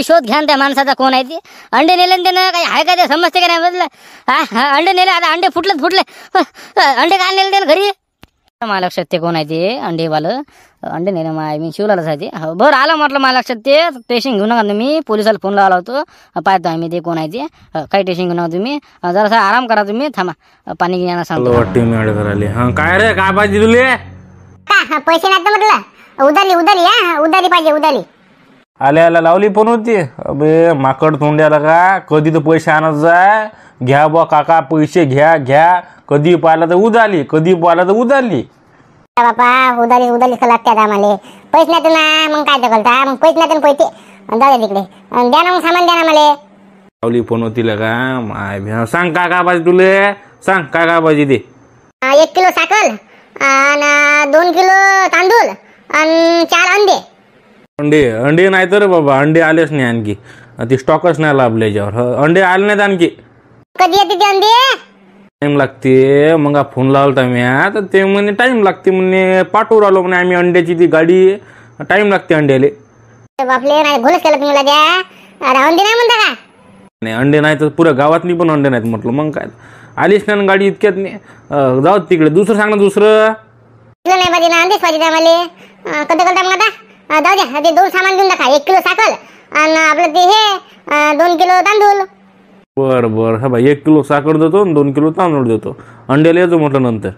शोध घ्या त्या माणसाचा कोण आहे ते. अंडे नेले त्यानं काही आहे का ते समजते का नाही बदलं. हा अंडे नेले आता अंडे फुटले अंडे काय नेले त्याला घरी. मला लक्षात ते कोण आहे ते अंडेवालं. अंडे नेलं मी शिवलाच आहे ते. बरं आलं म्हटलं मला लक्षात ते. टेन्शन घेऊ नका तुम्ही. पोलिसाला फोन लावला होतो. पाहतो आम्ही ते कोण आहे ते. काही टेन्शन घेऊ नका तुम्ही. जरासा आराम करा तुम्ही. थांबा पाणी घेण्याला सांगतो. काय रे काय पाहिजे तुले. पैसे नाही म्हटलं उधारी पाहिजे उधारी. आल्या लावली पण होती. अबे माकड तोंड्याला का कधी तर पैसे आणत जाय. घ्या बा काका पैसे घ्या. कधी पाहिला तर उधाली बापा उधारी लागते आम्हाला. पैसे नाही ना मग काय करता. मग पैसे नाही पैसे जाऊ तिकडे द्या ना. मग सामान द्या ना मला. लावली पण होती का माय. सांग काय पाहिजे तुले. सांग काय पाहिजे ते. 1 किलो साखर आणि 2 किलो तांदूळ आणि 4 अंडे. अंडे नाही तर बाबा अंडे आलेच नाही आणखी. ते स्टॉकच नाही लाभले याच्यावर. अंडे आले नाहीत आणखी. कधी येते ते अंडे. टाइम लागते. मग फोन लावला म्या तर ते म्हणे टाइम लागते म्हणे. पाठवून राहिलो म्हणे आम्ही अंड्याची ती गाडी. टाइम लागते अंड्याले. बापले नाही घोलच केलं तुम्ही द्या. अंडे नाही म्हणता का. नाही अंडे नाही तर पुऱ्या गावातली पण अंडे नाहीत म्हटलं. मग काय आलीच ना गाडी इतक्यात नाही. जाऊ तिकडे दुसरं सांग ना. दुसरं नाही पाहिजे ना अंडेच पाहिजे आम्हाला. कधी करता मग आता जाऊ द्या. ते 2 सामान घेऊन टाका. 1 किलो साखर आणि आपलं ते हे 2 किलो तांदूळ. बरं हा भाई 1 किलो साखर देतो आणि 2 किलो तांदूळ देतो. अंड्याला येतो म्हटलं नंतर.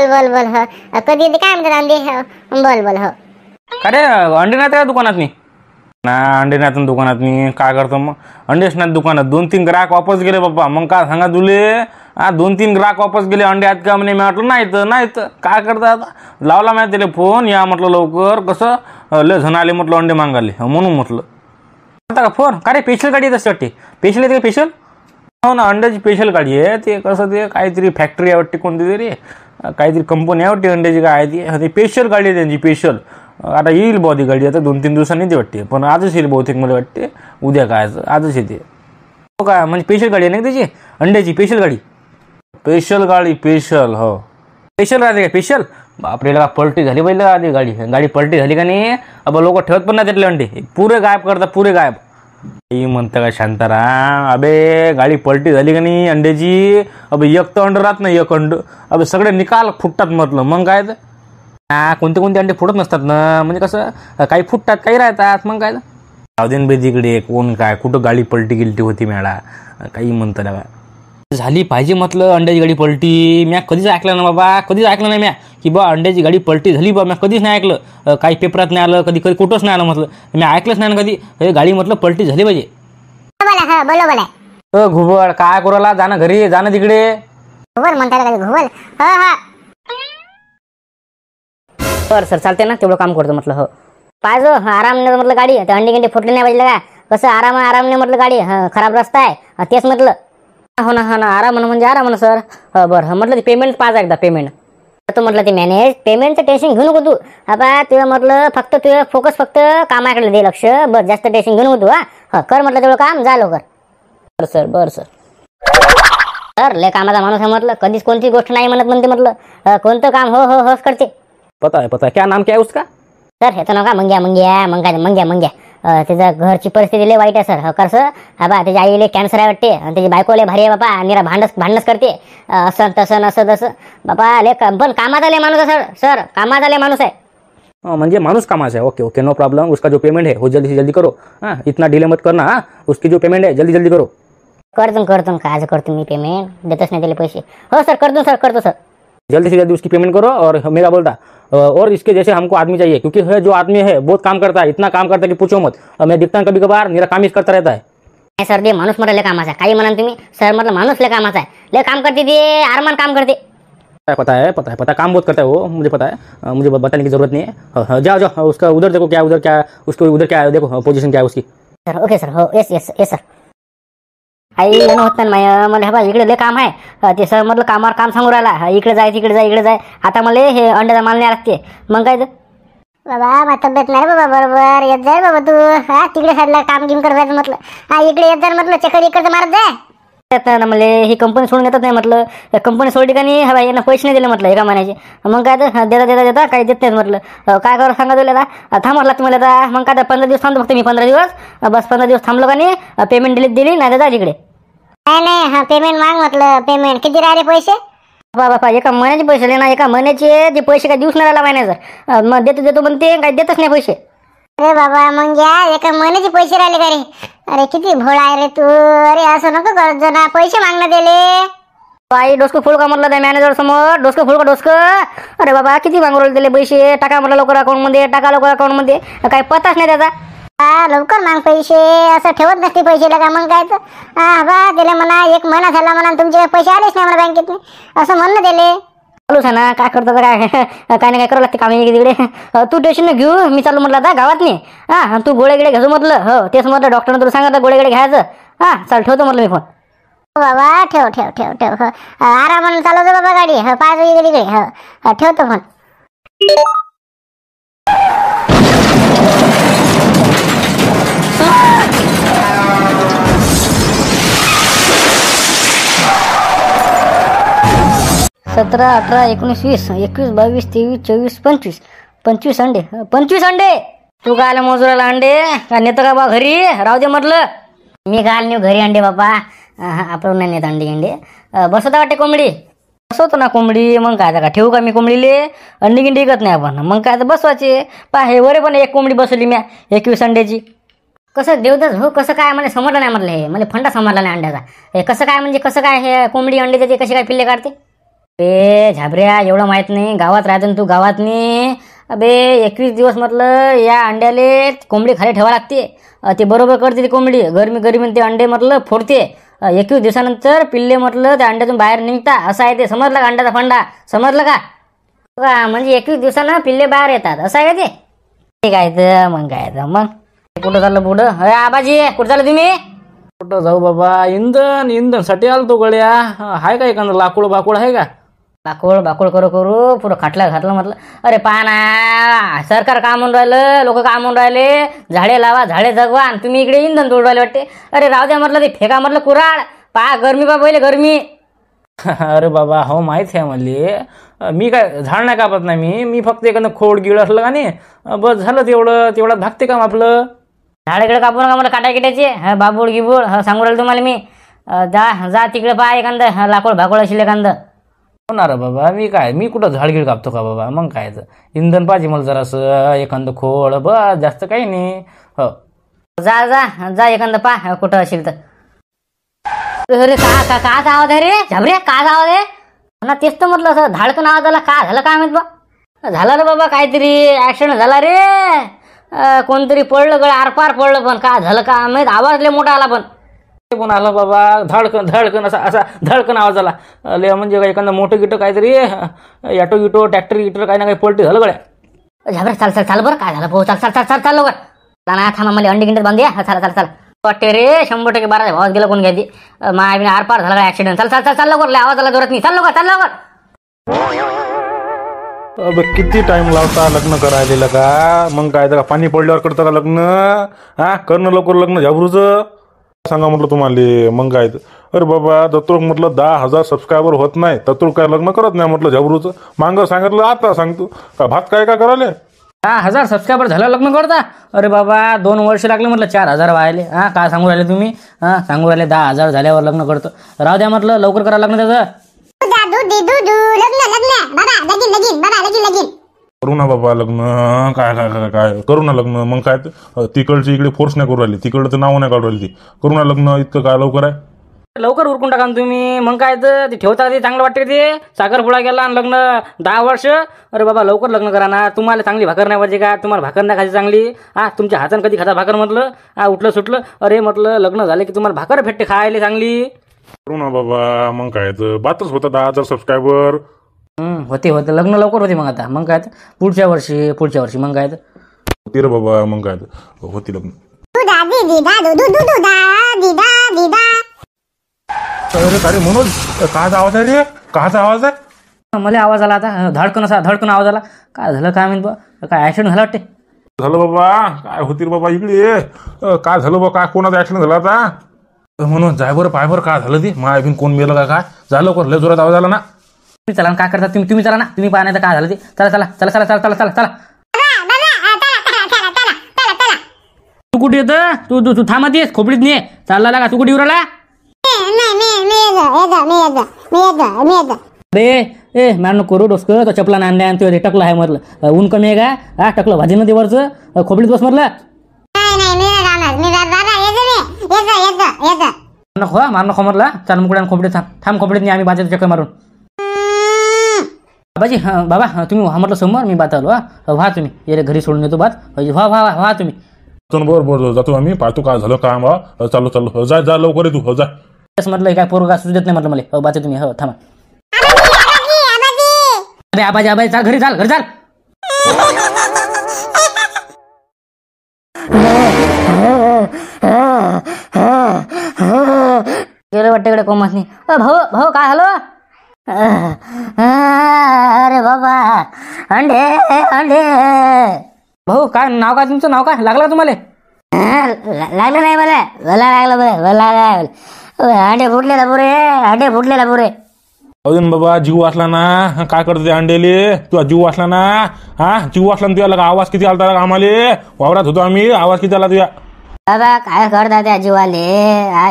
बोल हो. कधी येते काय म्हणतात अंडे. बोल हो. अरे अंडे नाही त्या दुकानात ना. अंडे नाही दुकानात काय करतो मग. अंडेच नाही दुकानात. 2-3 ग्राहक वापस गेले बाप्पा. मग काय सांगा तुले. 2-3 ग्राहक वापस गेले. अंडे आहेत का म्हणे. मी म्हटलं नाही तर काय करता आता. लावला मी त्याला फोन. या म्हटलं लवकर. कसं लय जण आले म्हटलं अंडे मागायले. म्हणून म्हटलं का फोन. का रे स्पेशल गाडी येत असते वाटते. स्पेशल येते स्पेशल. हो ना अंड्याची स्पेशल गाडी आहे. ते कसं ते काहीतरी फॅक्टरी आहे वाटते कोणती तरी. काहीतरी कंपनी आहे वाटते अंड्याची काय आहे ती. स्पेशल गाडी आहे त्यांची स्पेशल. आता येईल बहुतेक गाडी. आता 2-3 दिवसांनी येते वाटते. पण आजच येईल बहुतेक मला वाटते. उद्या काय आजच येते. हो का म्हणजे स्पेशल गाडी आहे ना त्याची. अंड्याची स्पेशल गाडी. स्पेशल हो स्पेशल राहते का स्पेशल. बापरे पलटी झाली पाहिजे आधी गाडी पलटी झाली का नाही. अब लोक ठेवत पण नाही त्यातले अंडे. पुरे गायब करतात पुरे गायब. म्हणतं का शांताराम. अबे गाडी पलटी झाली का नाही अंड्याची. अबे एक तर अंड राहत नाही. एक अंड अबे सगळे निकाल फुटतात म्हटलं. मग काय तर कोणते अंडे फुटत नसतात ना. म्हणजे कसं काही फुटतात काही राहतात. मग काय सावधीन बे तिकडे कोण काय कुठं गाडी पलटी गिलटी होती मॅडा. काही म्हणतं ना झाली पाहिजे म्हटलं अंड्याची गाडी पलटी. म्या कधीच ऐकलं ना बाबा. कधीच ऐकलं नाही म्या की बा अंड्याची गाडी पलटी झाली बा. म्या कधीच नाही ऐकलं. काही पेपरात नाही आलं. कधी कुठंच नाही आलं म्हटलं. मी ऐकलंच नाही ना कधी. हे गाडी म्हटलं पलटी झाली पाहिजे. घुबड काय करायला. जाणं घरी जाणं तिकडे. घुबड म्हणता घुबड. बरं सर चालते ना. तेवढं काम करतो म्हटलं. हो पाहिजे आरामने म्हटलं गाडी. अंडे फोटले नाही पाहिजे का. कसं आरामने म्हटलं गाडी. खराब रस्ता आहे तेच म्हटलं. हो ना आराम म्हणजे आराम सर. बरं म्हटलं ते पेमेंट पाच एकदा पेमेंट तो म्हटलं ते मॅनेज. पेमेंटचं टेन्शन घेऊ नको तू. आता तुझं म्हटलं फक्त तुझं फोकस फक्त कामाकडे दे लक्ष. बस जास्त टेन्शन घेऊ नको तू. हा कर म्हटलं तेवढं काम जा लवकर. बरं सर लय कामाचा माणूस आहे म्हटलं. कधीच कोणती गोष्ट नाही म्हणते म्हटलं. कोणतं काम होच करते. पता है क्या नाम क्या है उसका. सर ह्याचं नाव का मंग्या. त्याच्या घरची परिस्थिती लय वाईट आहे सर. कर सर. हा बा त्याच्या आईले कॅन्सर आहे वाटते. आणि त्याची बायको लय भारी आहे बापा. निरा भांडणच करते. असं तसं बापा लय पण कामाचा लय माणूस आहे सर. कामाचा लय माणूस आहे. म्हणजे माणूस कामाचा है. Okay no problem. उसका जो पेमेंट है वो जल्दी से जल्दी करो. इतना डिले मत करना. उसकी जो पेमेंट है जल्दी करो. करतो काय करतो मी पेमेंट. देतच नाही त्याला पैसे. हो सर करतो सर. जल्दी से जल्दी उसकी पेमेंट करो. और मेरा बोलता और इसके जैसे हमको आदमी चाहिए. क्योंकि है जो आदमी है बहुत काम करता है. इतना काम करता है कि पूछो मत. मैं दिखता हूँ कभी कभार मेरा काम ही करता रहता है. नाही सर ते माणूस म्हटलं लय कामाचा आहे. काही म्हणा तुम्ही सर म्हटलं माणूस लय कामाचा आहे. लय काम करते ते आरामात काम करते. पता है काम बहुत करता है वो. मुझे पता है. मुझे बताने की जरूरत नहीं है. जाओ उसका उधर देखो क्या उसको उधर क्या देखो पोजीशन क्या है उसकी. Sir okay sir. हो येस सर. आई होत नाही मला. बा इकडे लय काम आहे. ते सर म्हटलं कामावर काम सांगू राहिला. इकडे जाय. आता मला हे अंड्याचा माल नाही लागते. मग काय बाबा तब्येत नाही बाबा बरोबर. येत जाय बाबा तू. तिकडे साईडला काम गिम करत म्हटलं. इकडे येत जाय म्हटलं. चक्कर इकडचं मारत जाय. येत नाही ना मला, ही कंपनी सोडून येतच नाही म्हटलं. कंपनी सोडली का नाही हवा यांना पैसे नाही दिले म्हटलं एका महिन्याचे. मग काय तर देता देता देता काही देत नाहीत म्हटलं. काय करू सांगा तुला आता, थांब म्हटलं तुम्हाला आता. मग काय तर 15 दिवस थांबतो फक्त मी, 15 दिवस बस. 15 दिवस थांबलो का नाही, पेमेंट दिली नाही तर जा तिकडे. नाही हा पेमेंट माग म्हटलं. पेमेंट किती राहिले पैसे? बाबा एका महिन्याचे पैसे ले ना, एका महिन्याचे जे पैसे काय दिवस नाही राहिला महिन्याचं. मग देतो म्हणते, काही देतच नाही पैसे. अरे बाबा मग या एका महिन्याचे पैसे राहिले का रे? अरे किती भोळा आहे रे तू. अरे असं नको करत जा ना, पैसे मागणं दिले. आई डोसकं फुल का म्हटलं त्या मॅनेजर समोर, डोसकं फुल का डोसकं. अरे बाबा किती मागून दिले पैसे, टाका म्हटलं लवकर अकाउंटमध्ये, टाका लवकर अकाउंटमध्ये. काही पताच नाही त्याचा. हा लवकर माग पैसे, असं ठेवत नसते पैसे लगा. मग काय तर हा बा दिले म्हणा, 1 महिना झाला म्हणा तुमचे पैसे आलेच नाही म्हणा बँकेतून, असं म्हणणं दिले. चालूच आहे ना, काय करतात काय काय नाही काय करावं लागते कामी तिकडे. तू टेन्शन न घेऊ, मी चालू म्हटलं आता गावात नाही. हा तू गोळे गिळे घ्यायचं म्हटलं. हो तेच म्हटलं, डॉक्टरने तुला सांगितलं गोळे गिळे घ्यायचं. हा चाल ठेवतो म्हटलं मी फोन. हो बाबा ठेव ठेव ठेव ठेव. हो आरामानं चालवतो बाबा गाडी. हो पाय इकडे इकडे. हो ठेवतो फोन. सतरा 18 19 20 21 22 23 24 25 25 अंडे. 25 अंडे. तू काय मोजूराला अंडे का नेतं का बा घरी? राहू दे म्हटलं. मी घाल नेऊ घरी अंडे बाबा. आपण नाही नेत अंडे गिंडे. बसवता वाटते कोंबडी? बसवतो ना कोंबडी. मग काय का ठेवू का मी कोंबडीले? अंडी गिंडी विकत नाही आपण. मग काय तर बसवायचे. पा हे वरे पण एक कोंबडी बसवली म्या 21 अंड्याची. कसं देवदास हो, कसं काय मला समजलं नाही म्हटलं. हे मला फंडा समजला नाही अंड्याचा. हे कसं काय म्हणजे कसं काय हे कोंबडी अंडे त्याचे कसे काय पिल्ले काढते? बे झाबऱ्या एवढं माहित नाही. गावात राहतो ना तू, गावात नाही. अबे 21 दिवस म्हटलं या अंड्याले कोंबडी खाली ठेवा लागते. ते बरोबर करते ती कोंबडी. गरमी ते अंडे म्हटलं फोडते. 21 दिवसानंतर पिल्ले म्हटलं त्या अंड्यातून बाहेर निघता. असं आहे ते. समजलं का अंड्याचा फंडा? समजलं का? म्हणजे 21 दिवसानं पिल्ले बाहेर येतात, असं आहे का ते? ठीक आहे तर मग काय तर मग कुठं चाललं पुढं? अरे आबाजी कुठं चाललं तुम्ही? कुठं जाऊ बाबा? इंधनसाठी आलो तो गड्या. आहे का एखादं लाकूड बाकूड आहे का? बाकोळ करू पुढं खाटलं म्हटलं. अरे पहा ना, सरकार काम म्हणून राहिलं, लोक काम म्हणून राहिले, झाडे लावा झाडे जगवा, आणि तुम्ही इकडे इंधन तोडून राहिले वाटते. अरे राहू द्या म्हटलं, ते फेका म्हटलं कुराड. पहा गरमी बा पहिले गरमी. अरे बाबा हो माहीत आहे मला. मी काय झाड नाही कापत नाही. मी फक्त एखादं खोड गिळ असलं का नाही, बस झालं तेवढं भागते काम आपलं. झाडेकडे कापू नका मला काटा किटायचे. बाबूळ गिबूळ सांगू राहिलो तुम्हाला मी. जा तिकडे पहा एखादं लाकूड भाकूड असेल एखादं. होणार बाबा. मी कुठं झाडगिड कापतो का बाबा? मग काय तर इंधन पाहिजे मला जरासं, एखादं खोड, बस जास्त काही नाही. हो जा एखादं पहा कुठं असेल तर. अरे काचा आवाज आहे रे झाबरे? काचा आवाज आहे ना? तेच तर म्हटलं, असं धाडकन आवाज आला. का झालं काय माहित बा? झालं रे बाबा काहीतरी ऍक्सिडेंट झाला रे. कोणतरी पडलं गळ आरपार पडलं. पण का झालं का माहित? आवाज लय मोठा आला. पण आलं बाबा धडकन असा धडकन आवाज आला. म्हणजे एखादं मोठं गिटं काहीतरी ॲटो गिटो ट्रॅक्टर गिटर काही ना काही पलटी झालं गड्या. झाबरे चाल बरं. काय झालं भाऊ? चाल लवकर. ना थांबा मला अंडी गिंडीत बांधूया. चाल वाटते रे 100% 12 भावात गेलं कोण घ्यायची. माय आरपार झाला काय ऍक्सिडेंट. चाल लवकर. आवाज आला जोरात नाही. चाल लवकर. अब किती टाइम लावता लग्न करायला का? मग काय तर पाणी पडल्यावर करता का लग्न? हा करणं लवकर लग्न झाबरूचं सांगा म्हटलं तुम्हाला. मग काय तर अरे बाबा दत्तूक म्हटलं 10,000 सबस्क्रायबर होत नाही तर काय लग्न करत नाही म्हटलं झाबरूचं. मागं सांगितलं आता सांगतो का भात काय का करायला? 10,000 सबस्क्रायबर झालं लग्न करता? अरे बाबा 2 वर्ष लागले म्हटलं 4,000 व्हायले. काय सांगू राहिले तुम्ही? सांगू राहिले 10,000 झाल्यावर लग्न करतो. राहू द्या म्हटलं, लवकर करा लग्न त्याचं. लगीन करू ना बाबा लग्न. काय करू ना लग्न. मग काय तर तिकडची इकडे फोर्स नाही करू राहिली. तिकडचं तर नाव नाही काढू राहिली ती. करू ना लग्न. इतकं काय लवकर आहे? लवकर उरकून टाका ना तुम्ही. मग काय तर ते ठेवता ते चांगलं वाटते ते. साखरपुडा गेला आणि लग्न 10 वर्ष. अरे बाबा लवकर लग्न करा ना. तुम्हाला चांगली भाकर नाही पाहिजे का? तुम्हाला भाकर नाही खायची चांगली? तुमच्या हातानं कधी खाता भाकर म्हटलं? उठलं सुटलं. अरे म्हटलं लग्न झालं की तुम्हाला भाकर भेटते खायला चांगली. करू ना बाबा. मग काय तर बातच होता 10,000 सबस्क्रायबर. होते लग्न लवकर होते. मग आता मग काय तर पुढच्या वर्षी मग काय तर होती रे बाबा. मग काय तर होती लग्न. अरे मनोज काचा आवाज आहे रे? काचा आवाज आहे? मला आवाज आला आता. धडकन आवाज आला. काय झालं काय माहित बा? काय ऍक्सिडेंट झाला वाटते? झालं बाबा. काय होती रे बाबा इकडे? काय झालं बा? काय कोणाचा ऍक्सिडेंट झाला आता? म्हणून जाय बरं पाय बरं काय झालं ते माय बिन कोण मेलं का काय झालं लवकर लय जोरात आवाज आला ना. तुम्ही चला ना, काय करता तुम्ही चला ना, तुम्ही पाहा नाही तर काय झालं ते. चला चला चला चला चला चला चला चला. तू कुठे येतं? तू तू तू थांबत येस खोपडीत नाही चालला लागा. तू कुठे येऊ राहिला? अरे ए मॅन करू डोसकं तो चपला नांद्या आणि ते टकलं आहे म्हटलं. ऊन कमी आहे का? हा टकलं भाजी न देवरचं खोपडीत बस म्हटलं. मार नको म्हटलं. चाल मुकड्या खोपडीत थांब खोपडीत नाही आम्ही बाजारात चक्कर मारून. बाबाजी बाबा तुम्ही व्हा म्हटलं समोर मी बात आलो. व्हा तुम्ही ये घरी सोडून येतो बात. व्हा व्हा व्हा तुम्ही. बरोबर जातो आम्ही पाहतो काय झालं काय बा. चालू चालू जाय जा लवकर तू हो जाय. म्हटलं काय पोरगा सुचत नाही म्हटलं मला. बात तुम्ही हो थांबा. अरे आबाजी आबाजी चाल घरी चाल घरी चाल. गेलं वाटतं इकडे कोमासनी. भाऊ भाऊ काय हॅलो. अरे बाबा अंडे अंडे. भाऊ काय नाव काय तुमचं? नाव काय लागलं तुम्हाला? लागलं नाही मला लागलं बरं अंडे फुटलेला पुरे अंडे फुटलेला पुरे. अजून बाबा जीव वाचला ना काय करतो ते अंडेले. तुझा जीव वाचला ना. हा जीव वाचला ना तुझ्या आवाज किती आलता आम्हाला वावरात होतो आम्ही. आवाज किती आला तुझ्या? बाबा काय करता त्या जीवाले.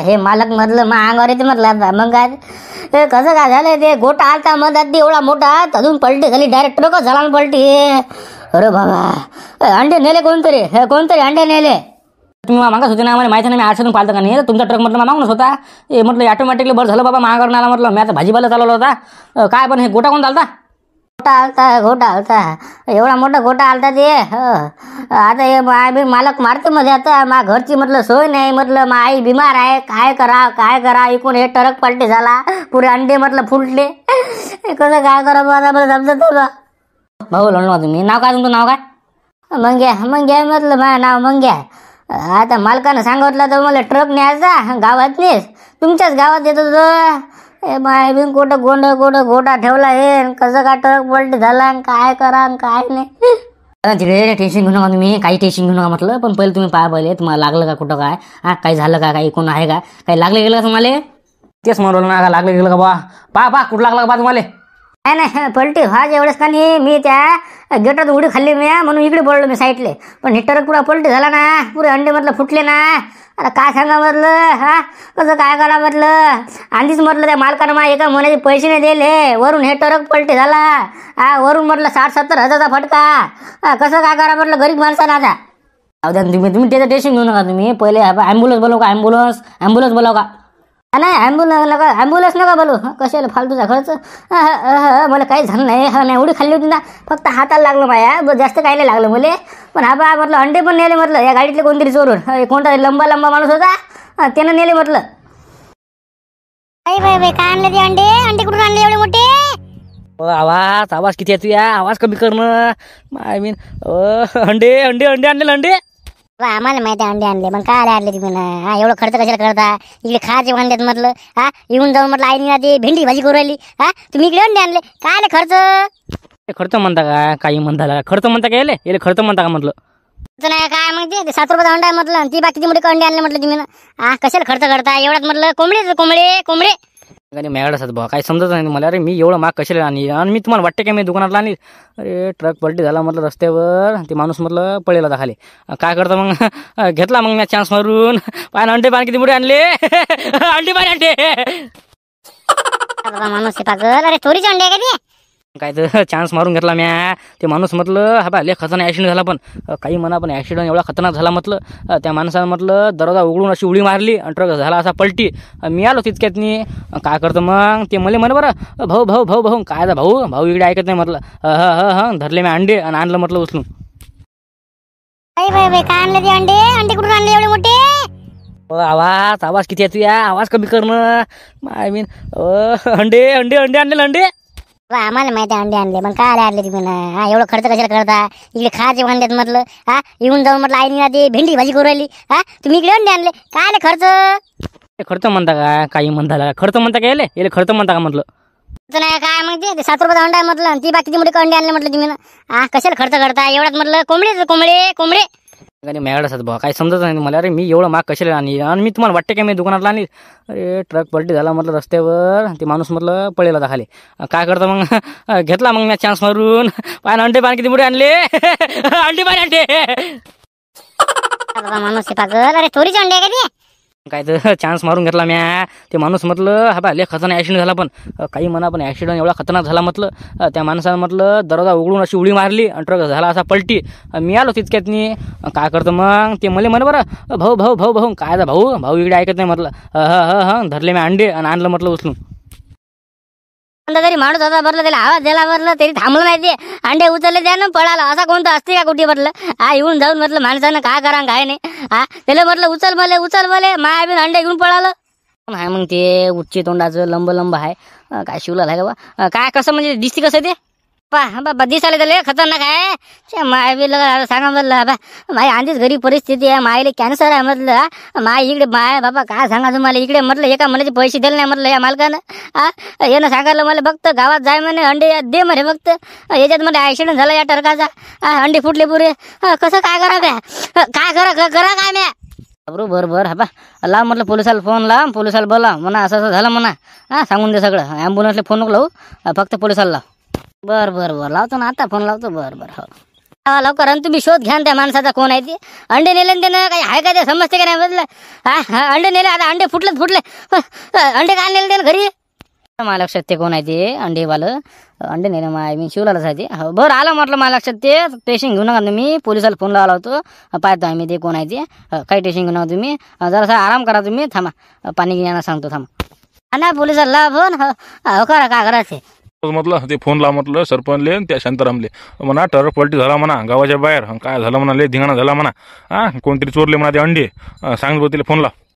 हे मालक मधलं मग अंगावर येते म्हटलं. मग काय कसं काय झालं ते गोटा आलता मधात एवढा मोठा अजून पलटी झाली डायरेक्ट ट्रक झाला ना पलटी. अरे बाबा अंडे नेले कोणतरी अंडे नेले. तुम्ही मागत होते ना आम्हाला माहिती नाही. मी आठशेतून पालतं का नाही तुमचा ट्रक म्हटलं मागूनच होता. हे म्हटलं ऑटोमॅटिकली बरं झालं बाबा महागावर आला म्हटलं. मी आता भाजीपाला चालवला होता. काय पण हे गोटा कोण चालता? गोटा आलता एवढा मोठा गोटा आलता ते. आता हे मालक मारते मध्ये. आता मा घरची म्हटलं सोय नाही म्हटलं. मा आई बिमार आहे काय करा इकून हे ट्रक पलटी झाला पुरे अंडे म्हटलं फुटले. कसं काय करा आता मला समजत बा. भाऊ म्हणलो तुम्ही. नाव काय तुमचं? नाव काय? मंग्या म्हटलं माझं नाव मंग्या. आता मालकानं सांगितलं तर मला ट्रक न्यायचा गावात नेस तुमच्याच गावात येत होतं. माय बिन कुठं गोटा ठेवला हे कसं काय ट्रक पलटी झाला काय करा काय नाही. तिकडे टेन्शन घेऊ नका तुम्ही. काही टेन्शन घेऊ नका म्हटलं. पण पहिले तुम्ही पाहा पहिले तुम्हाला लागलं का कुठं काय. हा काही झालं का काही कोण आहे का काही लागलं गेलं का तुम्हाला? तेच म्हणलं ना लागलं गेलं का बा. पा कुठं लागलं का बा तुम्हाला? नाही पलटी व्हाज एवढंच का नाही. मी त्या गेटात उडी खाल्ली मी म्हणून इकडे पडलो मी साईडले. पण हे ट्रक पुरा पलटी झाला ना पुरे अंडे म्हटलं फुटले ना. आता काय सांगा म्हटलं. हा कसं काय करा म्हटलं. आधीच म्हटलं त्या मालकानं मा एका महिन्याचे पैसे नाही दिले. वरून हे ट्रक पलटी झाला. हा वरून म्हटलं 60-70 हजारचा फटका. कसं काय करा म्हटलं गरीब माणसानं. आता जाऊ द्या तुम्ही त्याचं टेन्शन घेऊ नका तुम्ही. पहिले ॲम्ब्युलन्स बोलव का? ॲम्ब्युलन्स बोलाव का? नाही ॲम्ब्युलन्स नका बोलू. कशाला फालतूचा खर्च. मला काही झालं नाही. नाही उडी खाल्ली होती ना फक्त हाताला लागलं माया जास्त काही नाही लागलं मला. पण हा म्हटलं अंडे पण नेले म्हटलं या गाडीतले कोणतरी चोरून. कोणता लंबा माणूस होता त्यानं नेले म्हटलं. बाई काय आणले ते अंडे कुठून आणले एवढे मोठे? आवाज किती आहे तुया? आवाज कमी करणं. आय मीन अंडे आणले अंडे. आम्हाला माहिती अंडे आणले पण काय आणले तुम्ही ना. एवढं खर्च कशाला करता? इकडे खायचे अंड्यात म्हटलं. हा येऊन जाऊन म्हटलं आईने ते भेंडी भाजी करू राहिली. हा तुम्ही इकडे अंडे आणले काय खर्च? खर्च म्हणता का? काही म्हणता का? खर्च म्हणता का? येले खर्च म्हणता का म्हटलं? नाही काय मग ते 7 रुपयाचा अंडा आहे म्हटलं. ती बाकी मोठे अंडे आणले म्हटलं तुम्ही ना. हा कशाला खर्च करता एवढ्यात म्हटलं. कोंबडे मॅगड असतात भाऊ काही समजत नाही मला. अरे मी एवढं माग कशाला आणि मी तुम्हाला वाटते का मी दुकानातला आणि अरे ट्रक पलटी झाला म्हटलं रस्त्यावर. ते माणूस म्हटलं पळेल होता खाली. काय करता मग घेतला मग मी चान्स मारून. अंडे पाणी किती मोठे आणले. अंडे माणूस पागल. अरे चोरीचे अंडे आहे का ते? काय तर चान्स मारून घेतला म्या. ते माणूस म्हटलं हा बा लय खतरनाक ॲक्सिडेंट झाला. पण काही म्हणा पण ॲक्सिडेंट एवढा खतरनाक झाला म्हटलं. त्या माणसानं म्हटलं दरवाजा उघडून अशी उडी मारली आणि ट्रक झाला असा पलटी. मी आलो तितक्यातनी. काय करतं मग ते मला म्हणे बरं भाऊ काय भाऊ इकडे ऐकत नाही म्हटलं. धरले मी अंडे आणि आणलं म्हटलं उचलून. बाई काय आणले ते अंडे कुठून आणले एवढे मोठे? आवाज किती आहे तुया? आवाज कमी करणं. आय मीन अंडे आणले अंडे. आम्हाला माहिती अंडे आणले पण काय आणले तुम्ही ना. एवढं खर्च कशाला करता? इकडे खायचे अंड्यात म्हटलं. हा येऊन जाऊन म्हटलं आईने ते भेंडी भाजी करू राहिली. हा तुम्ही इकडे अंडे आणले काय खर्च? खर्च म्हणता का? काही म्हणता का? खर्च म्हणता का? येले खर्च म्हणता का म्हटलं? नाही काय मग ते 7 रुपयाचा अंडा आहे म्हटलं. ती बाकी मोठे अंडे आणले म्हटलं तुम्ही ना. हा कशाला खर्च करता एवढ्यात म्हटलं. कोंबडे आणि मॅगड असतात भाऊ, काही समजत नाही मला. अरे मी एवढं माग कशाला आणि मी तुम्हाला वाटते का मी दुकानातला आणि अरे ट्रक पलटी झाला म्हटलं रस्त्यावर, ते माणूस म्हटलं पळेल आता खाली. काय करतं मग घेतला मग मी चान्स मारून. पाय अंडे पाणी किती मोठे आणले अंडे पाणी अंडे माणूस पागल. अरे चोरीचे अंडे आहे का ते? काय तर चान्स मारून घेतला म्या. ते माणूस म्हटलं हा बा लय खतरनाक ॲक्सिडेंट झाला, पण काही म्हणा पण ॲक्सिडेंट एवढा खतरनाक झाला म्हटलं. त्या माणसानं म्हटलं दरवाजा उघडून अशी उडी मारली आणि ट्रक झाला असा पलटी. मी आलो तितक्यातनी. काय करतं मग ते मला म्हणे बरं भाऊ भाऊ भाऊ भाऊ काय जा भाऊ भाऊ इकडे ऐकत नाही म्हटलं. हं धरले मी अंडे आणि आणलं म्हटलं उचलून. तरी माणूस होता भरलं, त्याला आवाज द्यायला भरलं तरी थांबलं नाही. ते अंडे उचलले त्यानं पळाला. असा कोणता असते का कुठे म्हटलं. येऊन जाऊन म्हटलं माणसानं काय करा काय नाही. त्याला म्हटलं उचल मले माय बी अंडे घेऊन पळालं. नाही मग ते उच्ची तोंडाचं लंब लंब आहे. काय शिवला आहे का बा? काय कसं म्हणजे दिसते कसं ते बाबा दिसायला त्याला खतरनाक आहे. माय बी सांगा म्हटलं बा माय आधीच घरी परिस्थिती आहे. मायले कॅन्सर आहे म्हटलं. माय इकडे माय बाबा काय सांगा तुम्हाला इकडे म्हटलं एका मनाचे पैसे दिले नाही म्हटलं या मालकानं. यानं सांगायला मला फक्त गावात जाय म्हणे अंडे दे म्हणे फक्त. याच्यात मध्ये ॲक्सिडेंट झाला या टरकाचा. अंडे फुटले पुरे. कसं काय करा काय करा काय म्या बरोबर हा बा लाव म्हटलं पोलिसाला फोन लाव. पोलिसाला बोला म्हणा असं झालं म्हणा. सांगून दे सगळं. ॲम्ब्युलन्सला फोन नको लावू, फक्त पोलिसाला लाव. बरं लावतो ना आता फोन लावतो. बरं हो लवकर. आणि तुम्ही शोध घ्या त्या माणसाचा कोण आहे ते. अंडे नेले त्यानं काही आहे का ते समजते का नाही म्हटलं. अंडे नेले आता अंडे फुटले अंडे काय नेले त्यानं घरी. मला लक्षात ते कोण आहे ते अंडेवालं. अंडे नेले मी शिवलाच आहे ते. हो बरं आलं म्हटलं मला लक्षात ते. टेन्शन घेऊ नका तुम्ही. पोलिसाला फोन लावला होतो. पाहतो आम्ही ते कोण आहे ते. काही टेन्शन घेऊ नका तुम्ही. जरासा आराम करा तुम्ही. थांबा पाणी घेण्याला सांगतो थांबा. नाही पोलिसाला लाव फोन. हो करा काय करायचं म्हटलं ते फोन लाव म्हटलं सरपंचले त्या शांतारामले म्हणा ट्रक पलटी झाला म्हणा गावाच्या बाहेर. काय झालं म्हणा लय धिंगाणा झाला म्हणा. कोणतरी चोरले म्हणा ते अंडे. सांग तिला फोन लाव.